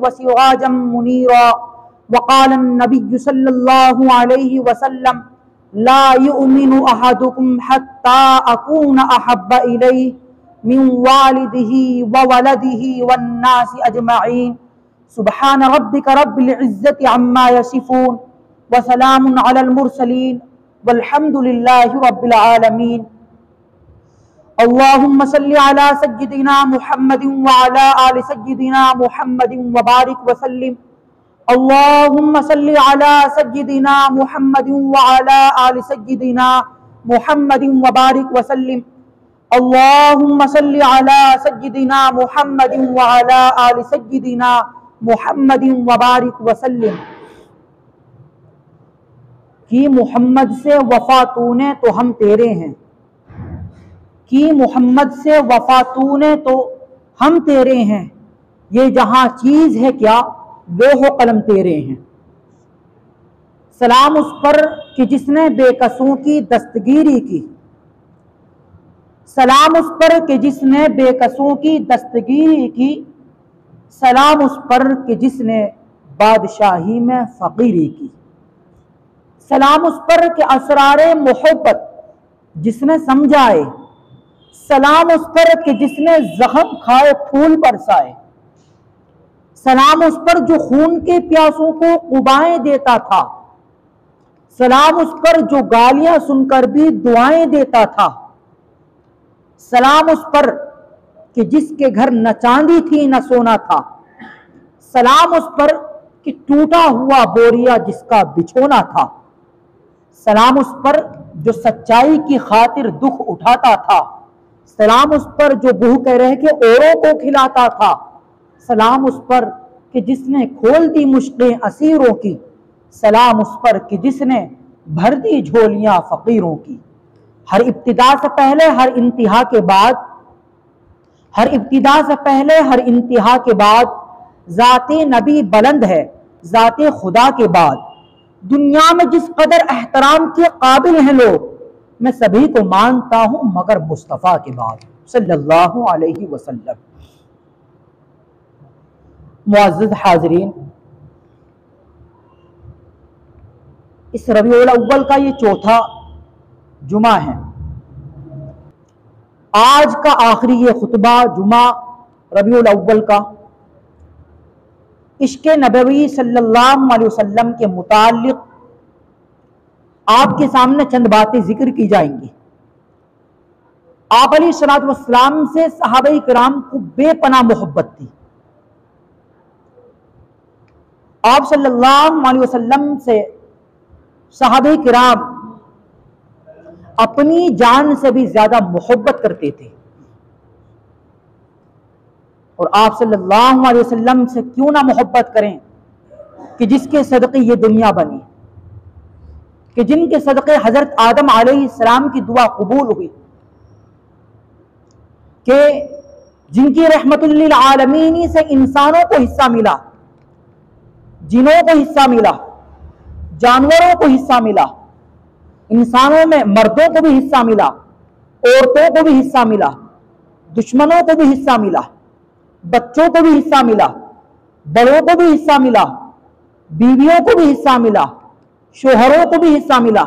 وسراجا منيرا وقال النبي صلى الله عليه وسلم لا يؤمن أحدكم حتى أكون أحب إليه من والده وولده والناس أجمعين سبحان ربك رب العزة عما يصفون وسلام على المرسلين والحمد لله رب العالمين اللهم صل على سيدنا محمد وعلى آل سيدنا محمد وبارك وسلم اللهم صل على سيدنا محمد وعلى آل سيدنا محمد وبارك وسلم اللهم صل على سيدنا محمد وعلى آل سيدنا محمد وبارك وسلم کہ محمد سے وفا تو نے تو ہم تیرے ہیں، کہ محمد سے وفا تو نے تو ہم تیرے ہیں، یہ جہاں چیز ہے کیا لوح و قلم تیرے ہیں۔ سلام اس پر کہ جس نے بے کسوں کی دستگیری کی، سلام اس پر کہ جس نے بے کسوں کی دستگیری کی، سلام اس پر کہ جس نے بادشاہی میں فقیری کی، سلام اس پر کہ اسرار محبت جس نے سمجھائے، سلام اس پر کہ جس نے زخم کھائے پھول برسائے، سلام اس پر جو خون کے پیاسوں کو قبائیں دیتا تھا، سلام اس پر جو گالیاں سن کر بھی دعائیں دیتا تھا، سلام اس پر کہ جس کے گھر نہ چاندی تھی نہ سونا تھا، سلام اس پر کہ ٹوٹا ہوا بوریا جس کا بچھونا تھا، سلام اس پر جو سچائی کی خاطر دکھ اٹھاتا تھا، سلام اس پر جو بھوکے رہ کے اوروں کو کھلاتا تھا، سلام اس پر کہ جس نے کھول دی مشقیں اسیروں کی، سلام اس پر کہ جس نے بھر دی جھولیاں فقیروں کی۔ ہر ابتدا سے پہلے ہر انتہا کے بعد، ہر ابتدا سے پہلے ہر انتہا کے بعد ذات نبی بلند ہے ذات خدا کے بعد۔ دنیا میں جس قدر احترام کے قابل ہیں لوگ، میں سبھی کو مانتا ہوں مگر مصطفیٰ کے بعد صلی اللہ علیہ وسلم۔ معزز حاضرین، اس ربیع الاول کا یہ چوتھا جمعہ ہے۔ آج کا آخری یہ خطبہ جمعہ ربیع الاول کا عشق نبوی صلی اللہ علیہ وسلم کے متعلق آپ کے سامنے چند باتیں ذکر کی جائیں گی۔ آپ علیہ الصلوۃ والسلام سے صحابہ کرام کو بے پناہ محبت تھی۔ آپ صلی اللہ علیہ وسلم سے صحابہ کرام اپنی جان سے بھی زیادہ محبت کرتے تھے، اور آپ صلی اللہ علیہ وسلم سے کیوں نہ محبت کریں کہ جس کے صدقے یہ دنیا بنی، کہ جن کے صدقے حضرت آدم علیہ السلام کی دعا قبول ہوئی، کہ جن کی رحمت للعالمین سے انسانوں کو حصہ ملا، جنوں کو حصہ ملا، جانوروں کو حصہ ملا، انسانوں میں مردوں کو بھی حصہ ملا، عورتوں کو بھی حصہ ملا، دشمنوں کو بھی حصہ ملا، بچوں کو بھی حصہ ملا، بڑوں کو بھی حصہ ملا، بیویوں کو بھی حصہ ملا، شوہروں کو بھی حصہ ملا،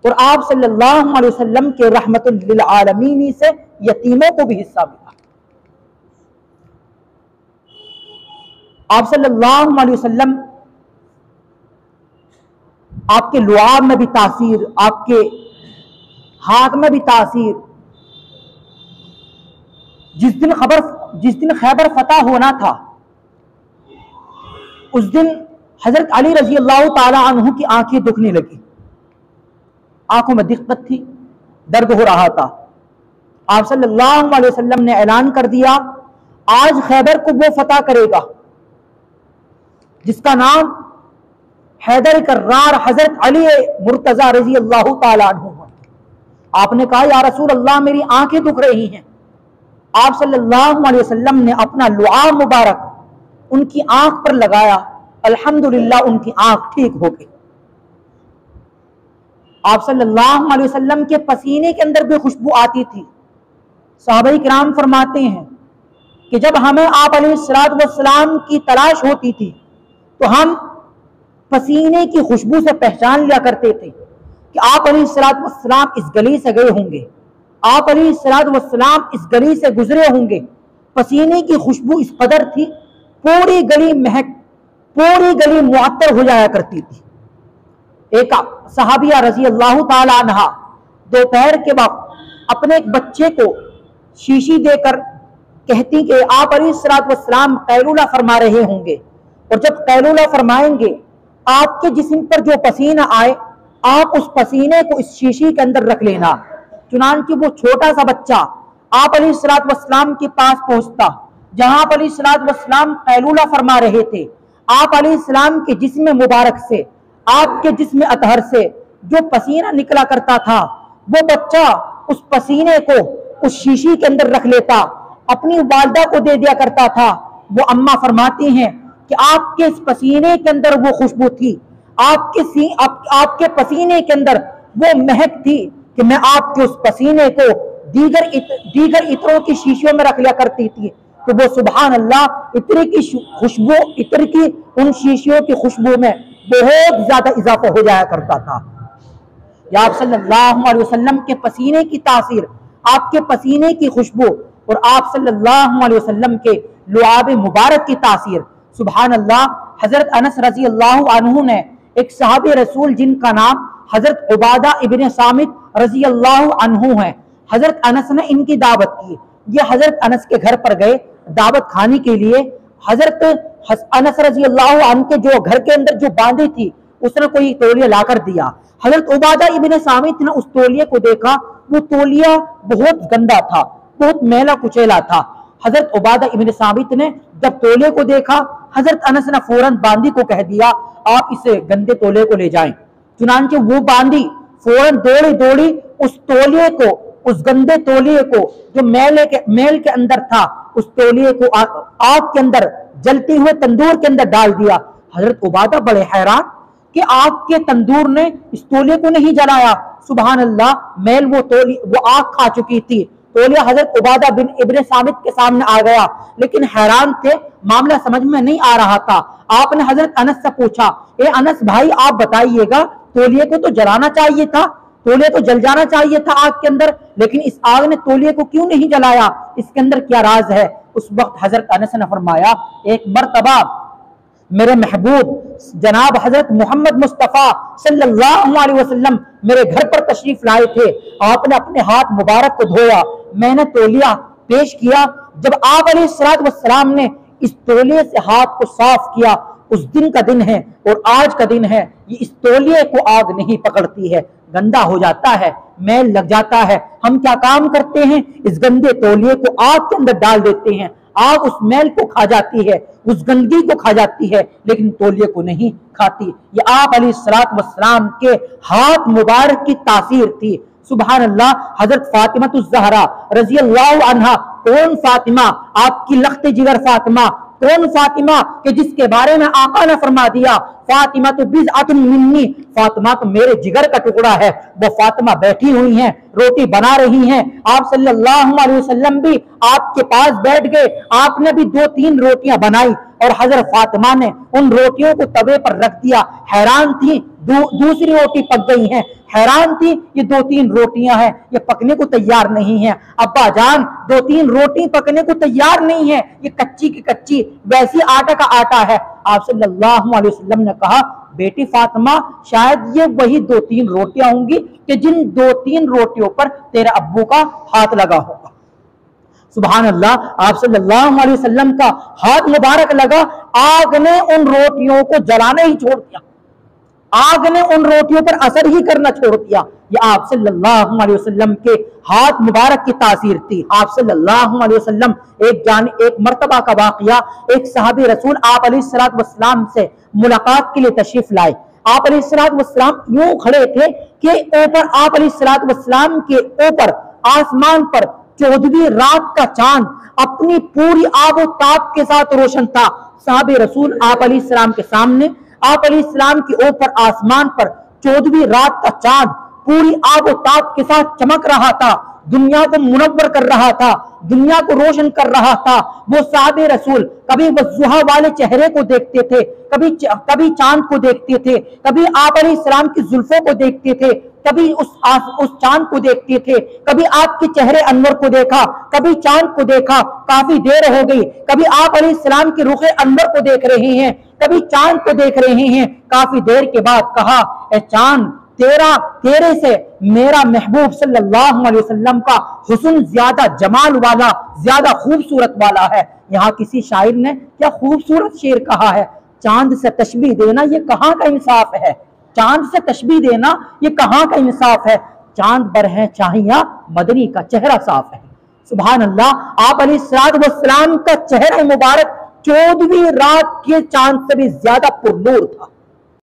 اور آپ صلی اللہ علیہ وسلم کے رحمت للعالمین سے یتیموں کو بھی حصہ ملا۔ آپ صلی اللہ علیہ وسلم، آپ کے لعاب میں بھی تاثیر، آپ کے ہاتھ میں بھی تاثیر۔ جس دن خیبر فتح ہونا تھا، اس دن حضرت علی رضی اللہ تعالی عنہ کی آنکھیں دکھنے لگی، آنکھوں میں دقت تھی، درد ہو رہا تھا۔ آپ صلی اللہ علیہ وسلم نے اعلان کر دیا، آج خیبر کو وہ فتح کرے گا جس کا نام حیدر کرار حضرت علی مرتضی رضی اللہ تعالی عنہ ہے۔ آپ نے کہا یا رسول اللہ میری آنکھیں دکھ رہی ہیں۔ آپ صلی اللہ علیہ وسلم نے اپنا لعاب مبارک ان کی آنکھ پر لگایا، الحمدللہ ان کی آنکھ ٹھیک ہو گئی۔ آپ صلی اللہ علیہ وسلم کے پسینے کے اندر بھی خوشبو آتی تھی۔ صحابہ کرام فرماتے ہیں کہ جب ہمیں آپ علیہ السلام کی تلاش ہوتی تھی تو ہم پسینے کی خوشبو سے پہچان لیا کرتے تھے کہ آپ علیہ السلام اس گلی سے گئے ہوں گے، آپ علیہ السلام اس گلی سے گزرے ہوں گے۔ پسینے کی خوشبو اس قدر تھی، پوری گلی معطر ہو جایا کرتی تھی۔ ایک صحابیہ رضی اللہ تعالی عنہ دوپہر کے وقت اپنے ایک بچے کو شیشی دے کر کہتی کہ آپ علیہ السلام قیلولہ فرما رہے ہوں گے، اور جب قیلولہ فرمائیں گے آپ کے جسم پر جو پسینہ آئے آپ اس پسینے کو اس شیشی کے اندر رکھ لینا۔ چنانچہ وہ چھوٹا سا بچہ آپ علیہ السلام کے پاس پہنچتا جہاں آپ علیہ السلام قیلولہ فرما رہے تھے۔ آپ علیہ السلام کے جسم مبارک سے، آپ کے جسم اطہر سے جو پسینہ نکلا کرتا تھا، وہ بچہ اس پسینے کو اس شیشی کے اندر رکھ لیتا، اپنی والدہ کو دے دیا کرتا تھا۔ وہ اماں فرماتی ہیں کہ آپ کے اس پسینے کے اندر وہ خوشبو تھی، آپ کے پسینے کے اندر وہ مہک تھی کہ میں آپ کے اس پسینے کو دیگر عطروں کی شیشیوں میں رکھ لیا کرتی تھی، تو وہ سبحان اللہ عطر کی خوشبو، عطر کی ان شیشیوں کی خوشبو میں بہت زیادہ اضافہ ہو جایا کرتا تھا۔ یا آپ صلی اللہ علیہ وسلم کے پسینے کی تاثیر، آپ کے پسینے کی خوشبو اور آپ صلی اللہ علیہ وسلم کے لعاب مبارک کی تاثیر، سبحان اللہ۔ حضرت انس رضی اللہ عنہ نے، ایک صحابی رسول جن کا نام حضرت عبادہ ابن صامت رضی اللہ عنہ ہے، حضرت انس نے ان کی دعوت کی۔ یہ حضرت انس کے گھر پر گئے دعوت کھانے کے لیے۔ حضرت انس رضی اللہ عنہ کے جو گھر کے اندر جو باندھی تھی اس نے کوئی تولیہ لا کر دیا۔ حضرت عبادہ ابن صامت نے اس تولیے کو دیکھا، وہ تولیہ بہت گندا تھا، بہت میلا کچیلا تھا۔ حضرت عبادہ ابن صامت نے جب تولیے کو دیکھا، حضرت انس نے فوراً باندی کو کہہ دیا آپ اس گندے تولیے کو لے جائیں۔ چنانچہ وہ باندی فوراً دوڑی اس تولیے کو، اس گندے تولیے کو جو میل کے اندر تھا، اس تولیے کو آگ کے اندر، جلتے ہوئے تندور کے اندر ڈال دیا۔ حضرت عبادہ بڑے حیران کہ آگ کے تندور نے اس تولیے کو نہیں جلایا۔ سبحان اللہ، میل وہ آگ کھا چکی تھی۔ تولیہ حضرت عبادہ بن ابن صامت کے سامنے آ گیا، لیکن حیران تھے، معاملہ سمجھ میں نہیں آ رہا تھا۔ آپ نے حضرت انس سے پوچھا، اے انس بھائی آپ بتائیے گا، تولیے کو تو جلانا چاہیے تھا، تولیے تو جل جانا چاہیے تھا آگ کے اندر، لیکن اس آگ نے تولیے کو کیوں نہیں جلایا؟ اس کے اندر کیا راز ہے؟ اس وقت حضرت انس نے فرمایا، ایک مرتبہ میرے محبوب جناب حضرت محمد مصطفیٰ صلی اللہ علیہ وسلم میرے گھر پر تشریف لائے تھے، آپ نے اپنے ہاتھ مبارک کو دھویا، میں نے تولیہ پیش کیا، جب آپ علیہ السلام نے اس تولیے سے ہاتھ کو صاف کیا، اس دن کا دن ہے اور آج کا دن ہے، یہ اس تولیے کو آگ نہیں پکڑتی ہے، گندا ہو جاتا ہے، میل لگ جاتا ہے۔ ہم کیا کام کرتے ہیں؟ اس گندے تولیے کو آگ کے اندر ڈال دیتے ہیں، آگ اس میل کو کھا جاتی ہے، اس گندگی کو کھا جاتی ہے، لیکن تولیے کو نہیں کھاتی۔ یہ آپ علیہ السلام کے ہاتھ مبارک کی تاثیر تھی۔ سبحان اللہ۔ حضرت فاطمہ الزہرا رضی اللہ عنہا، کون فاطمہ؟ آپ کی لخت جگر فاطمہ، کون فاطمہ کہ جس کے بارے میں آقا نے فرما دیا فاطمہ تو بضعۃ منی، فاطمہ تو میرے جگر کا ٹکڑا ہے۔ وہ فاطمہ بیٹھی ہوئی ہیں، روٹی بنا رہی ہیں، آپ صلی اللہ علیہ وسلم بھی آپ کے پاس بیٹھ گئے، آپ نے بھی 2-3 روٹیاں بنائی اور حضرت فاطمہ نے ان روٹیوں کو توے پر رکھ دیا۔ حیران تھی، دوسری روٹی پک گئی ہیں، حیران تھی یہ 2-3 روٹیاں ہیں، یہ پکنے کو تیار نہیں ہیں۔ ابا جان 2-3 روٹی پکنے کو تیار نہیں ہے، یہ کچی کی کچی ویسی آٹا کا آٹا ہے۔ آپ صلی اللہ علیہ وسلم نے کہا، بیٹی فاطمہ شاید یہ وہی 2-3 روٹیاں ہوں گی کہ جن 2-3 روٹیوں پر تیرے ابو کا ہاتھ لگا ہوگا۔ سبحان اللہ۔ آپ صلی اللہ علیہ وسلم کا ہاتھ مبارک لگا، آگ نے ان روٹیوں کو جلانا ہی چھوڑ دیا، آگ نے ان روٹیوں پر اثر ہی کرنا چھوڑ دیا۔ یہ آپ صلی اللہ علیہ وسلم کے ہاتھ مبارک کی تاثیر تھی۔ آپ صلی اللہ علیہ وسلم ایک مرتبہ کا واقعہ، ایک صحابی رسول آپ علیہ السلام سے ملاقات کے لیے تشریف لائے۔ آپ علیہ السلام یوں کھڑے تھے کہ اوپر آپ علیہ السلام کے اوپر آسمان پر 14ویں رات کا چاند اپنی پوری آب و تاب کے ساتھ روشن تھا۔ صحابی رسول آپ علیہ السلام کے سامنے، آپ علیہ السلام کے اوپر آسمان پر 14ویں رات کا چاند پوری آب و تاب کے ساتھ چمک رہا تھا۔ دنیا کو منور کر رہا تھا، دنیا کو روشن کر رہا تھا، وہ صحاب رسول کبھی والضحیٰ والے چہرے کو دیکھتے تھے، کبھی چاند کو دیکھتے تھے، کبھی آپ علیہ السلام کی زلفوں کو دیکھتے تھے، کبھی اس چاند کو دیکھتے تھے، کبھی آپ کے چہرے انور کو دیکھا، کبھی چاند کو دیکھا، کافی دیر ہو گئی، کبھی آپ علیہ السلام کے رخ انور کو دیکھ رہے ہیں، کبھی چاند کو دیکھ رہے ہیں، کافی دیر کے بعد کہا اے چاند تیرے سے میرا محبوب صلی اللہ علیہ وسلم کا حسن زیادہ جمال والا، زیادہ خوبصورت والا ہے۔ یہاں کسی شاعر نے کیا خوبصورت شعر کہا ہے، چاند سے تشبیہ دینا یہ کہاں کا انصاف ہے، چاند سے تشبیہ دینا یہ کہاں کا انصاف ہے، چاند بر ہے چاہیاں مدنی کا چہرہ صاف ہے۔ سبحان اللہ، آپ علیہ السلام کا چہرہ مبارک 14ویں رات کے چاند سے بھی زیادہ پر نور تھا۔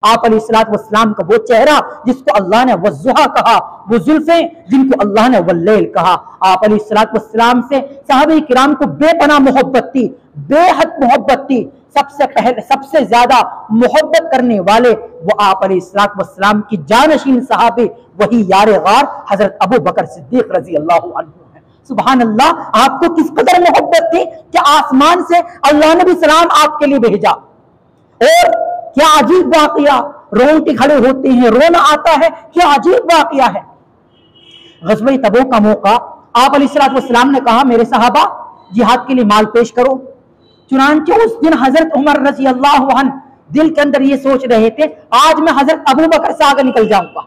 آپ علیہ السلام کا وہ چہرہ جس کو اللہ نے والضحیٰ کہا، وہ زلفیں جن کو اللہ نے واللیل کہا، آپ علیہ السلام سے صحابہ کرام کو بے پناہ محبت تھی، بے حد محبت تھی۔ سب سے زیادہ محبت کرنے والے وہ آپ علیہ السلام کی جانشین صحابی، وہی یار غار حضرت ابو بکر صدیق رضی اللہ عنہ ہے۔ سبحان اللہ، آپ کو کس قدر محبت تھی کہ آسمان سے اللہ نے بھی سلام آپ کے لیے بھیجا۔ اور کیا عجیب واقعہ، رونگٹے کھڑے ہوتے ہیں، رونا آتا ہے، کیا عجیب واقعہ ہے۔ غزوہ تبوک کا موقع، آپ علیہ السلام نے کہا میرے صحابہ جہاد کے لیے مال پیش کرو۔ چنانچہ اس دن حضرت عمر رضی اللہ عنہ دل کے اندر یہ سوچ رہے تھے آج میں حضرت ابو بکر سے آگے نکل جاؤں گا،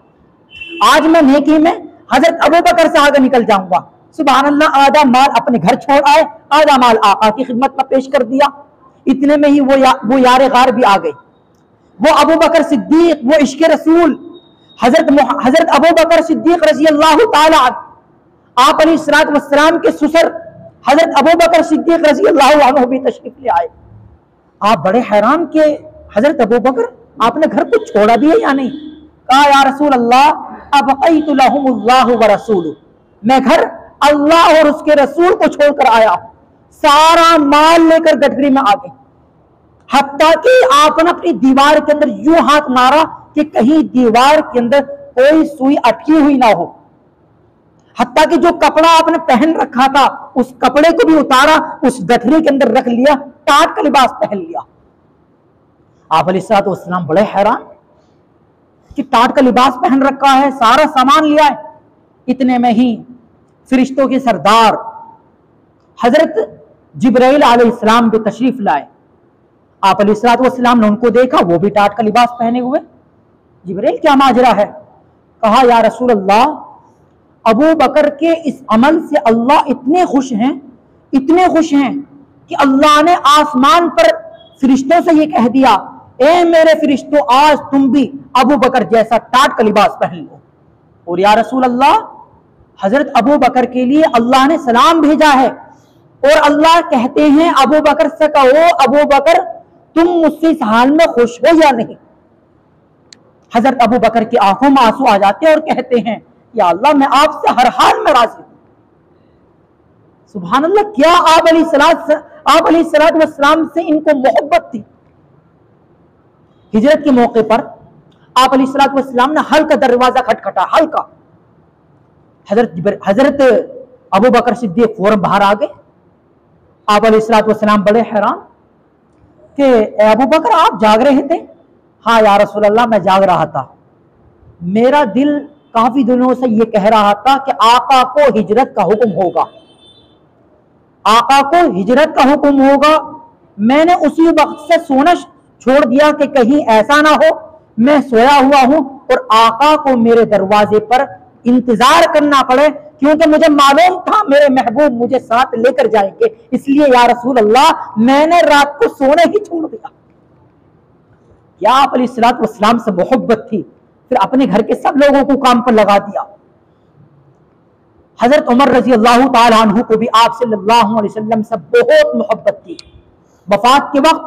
آج میں نیکی میں حضرت ابو بکر سے آگے نکل جاؤں گا۔ سبحان اللہ، آدھا مال اپنے گھر چھوڑ آئے، آدھا مال آقا کی خدمت میں پیش کر دیا۔ اتنے میں ہی وہ یار غار بھی آ گئے، وہ ابو بکر صدیق، وہ عشق رسول حضرت ابو بکر صدیق رضی اللہ تعالی عنہ، آپ علیہ السلام کے سسر حضرت ابو بکر صدیق رضی اللہ عنہ بھی تشریف لے آئے۔ آپ بڑے حیران کہ حضرت ابو بکر آپ نے گھر کو چھوڑا بھی ہے یا نہیں؟ کہا یا رسول اللہ ابقیت لہم اللہ ورسولہ، میں گھر اللہ اور اس کے رسول کو چھوڑ کر آیا ہوں۔ سارا مال لے کر گٹھری میں آ گئے، حتیٰ کہ آپ نے اپنی دیوار کے اندر یوں ہاتھ مارا کہ کہیں دیوار کے اندر کوئی سوئی اٹکی ہوئی نہ ہو، حتیٰ کہ جو کپڑا آپ نے پہن رکھا تھا اس کپڑے کو بھی اتارا، اس گٹھری کے اندر رکھ لیا، ٹاٹ کا لباس پہن لیا۔ آپ علیہ السلام بڑے حیران کہ ٹاٹ کا لباس پہن رکھا ہے، سارا سامان لیا ہے۔ اتنے میں ہی فرشتوں کے سردار حضرت جبرائیل علیہ السلام بھی تشریف لائے۔ آپ علیہ السلام نے ان کو دیکھا، وہ بھی ٹاٹ کا لباس پہنے ہوئے۔ جبرائیل کیا ماجرا ہے؟ کہا یا رسول اللہ ابو بکر کے اس عمل سے اللہ اتنے خوش ہیں کہ اللہ نے آسمان پر فرشتوں سے یہ کہہ دیا اے میرے فرشتوں آج تم بھی ابو بکر جیسا ٹاٹ کا لباس پہن لو۔ اور یا رسول اللہ حضرت ابو بکر کے لیے اللہ نے سلام بھیجا ہے، اور اللہ کہتے ہیں ابو بکر سے کہو ابو بکر تم مجھ سے اس حال میں خوش ہو یا نہیں؟ حضرت ابو بکر کی آنکھوں میں آنسو آ جاتے ہیں اور کہتے ہیں یا اللہ میں آپ سے ہر حال میں راضی ہوں۔ سبحان اللہ، کیا آپ علیہ السلام سے ان کو محبت تھی۔ ہجرت کے موقع پر آپ علیہ السلام نے ہلکا دروازہ کھٹکھٹا، ہلکا۔ حضرت ابو بکر صدیق فوراً باہر آ گئے۔ آپ علیہ السلام بڑے حیران کہ اے ابو بکر آپ جاگ رہے تھے؟ ہاں یا رسول اللہ میں جاگ رہا تھا، میرا دل کافی دنوں سے یہ کہہ رہا تھا کہ آقا کو ہجرت کا حکم ہوگا، آقا کو ہجرت کا حکم ہوگا۔ میں نے اسی وقت سے سونا چھوڑ دیا کہ کہیں ایسا نہ ہو میں سویا ہوا ہوں اور آقا کو میرے دروازے پر انتظار کرنا پڑے، کیونکہ مجھے معلوم تھا میرے محبوب مجھے ساتھ لے کر جائیں گے، اس لیے یا رسول اللہ میں نے رات کو سونے ہی چھوڑ دیا۔ کیا آپ علیہ السلام سے محبت تھی، پھر اپنے گھر کے سب لوگوں کو کام پر لگا دیا۔ حضرت عمر رضی اللہ تعالیٰ عنہ کو بھی آپ صلی اللہ علیہ وسلم سے بہت محبت تھی۔ وفات کے وقت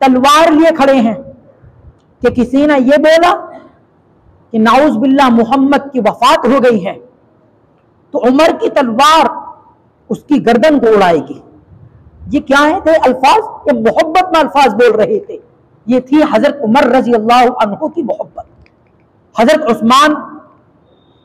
تلوار لیے کھڑے ہیں کہ کسی نے یہ بولا کہ نعوذ باللہ محمد کی وفات ہو گئی ہے تو عمر کی تلوار اس کی گردن کو اڑائے گی۔ یہ کیا تھے الفاظ؟ یہ محبت میں الفاظ بول رہے تھے۔ یہ تھی حضرت عمر رضی اللہ عنہ کی محبت۔ حضرت عثمان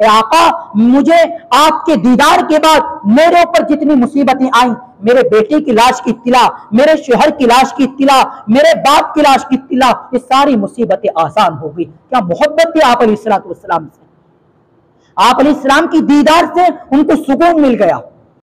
اے آقا مجھے آپ کے دیدار کے بعد میرے اوپر جتنی مصیبتیں آئیں، میرے بیٹے کی لاش کی اطلاع، میرے شوہر کی لاش کی اطلاع، میرے باپ کی لاش کی اطلاع، یہ ساری مصیبتیں آسان ہو گئی۔ کیا محبت تھی آپ علیہ السلام سے، آپ علیہ السلام کی دیدار سے ان کو سکون مل گیا۔